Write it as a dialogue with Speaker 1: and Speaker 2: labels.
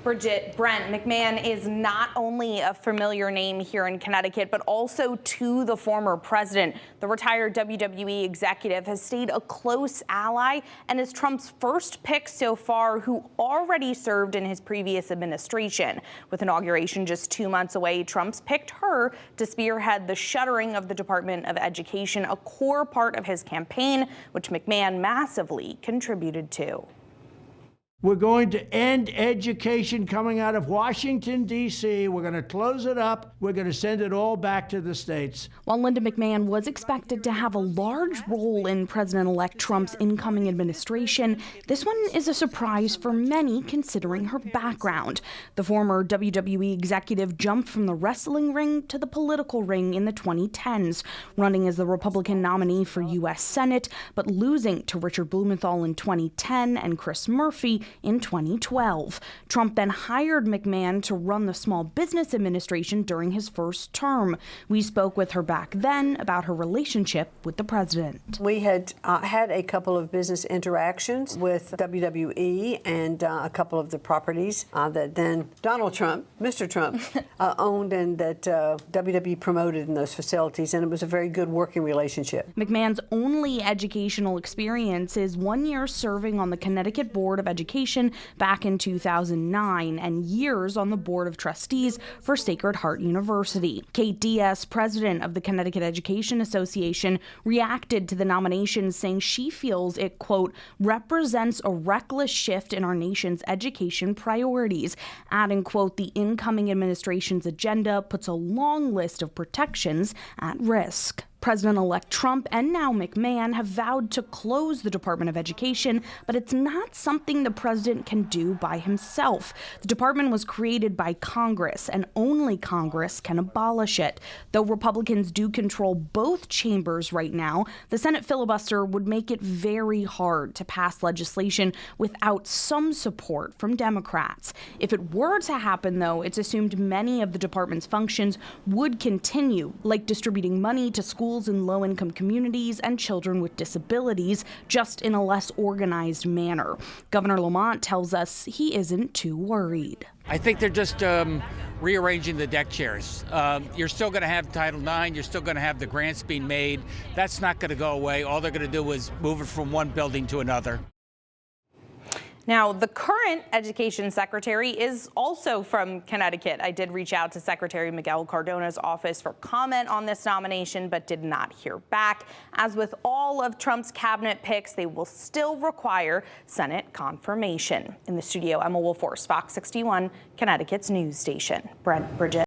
Speaker 1: Bridget, Brent, McMahon is not only a familiar name here in Connecticut, but also to the former president. The retired WWE executive has stayed a close ally and is Trump's first pick so far who already served in his previous administration. With inauguration just 2 months away, Trump's picked her to spearhead the shuttering of the Department of Education, a core part of his campaign, which McMahon massively contributed to.
Speaker 2: We're going to end education coming out of Washington, D.C. We're going to close it up. We're going to send it all back to the states.
Speaker 3: While Linda McMahon was expected to have a large role in President-elect Trump's incoming administration, this one is a surprise for many considering her background. The former WWE executive jumped from the wrestling ring to the political ring in the 2010s, running as the Republican nominee for U.S. Senate, but losing to Richard Blumenthal in 2010 and Chris Murphy in 2012. Trump then hired McMahon to run the Small Business Administration during his first term. We spoke with her back then about her relationship with the president.
Speaker 4: We had had a couple of business interactions with WWE and a couple of the properties that then Donald Trump, Mr. Trump, owned and that WWE promoted in those facilities, and it was a very good working relationship.
Speaker 3: McMahon's only educational experience is 1 year serving on the Connecticut Board of Education back in 2009 and years on the Board of Trustees for Sacred Heart University. Kate Diaz, president of the Connecticut Education Association, reacted to the nomination, saying she feels it, quote, represents a reckless shift in our nation's education priorities, adding, quote, the incoming administration's agenda puts a long list of protections at risk. President-elect Trump and now McMahon have vowed to close the Department of Education, but it's not something the president can do by himself. The department was created by Congress, and only Congress can abolish it. Though Republicans do control both chambers right now, the Senate filibuster would make it very hard to pass legislation without some support from Democrats. If it were to happen, though, it's assumed many of the department's functions would continue, like distributing money to schools in low-income communities and children with disabilities, just in a less organized manner. Governor Lamont tells us he isn't too worried.
Speaker 5: I think they're just rearranging the deck chairs. You're still going to have Title IX. You're still going to have the grants being made. That's not going to go away. All they're going to do is move it from one building to another.
Speaker 1: Now, the current education secretary is also from Connecticut. I did reach out to Secretary Miguel Cardona's office for comment on this nomination, but did not hear back. As with all of Trump's cabinet picks, they will still require Senate confirmation. In the studio, Emma Wolforce, Fox 61, Connecticut's news station. Brent, Bridget.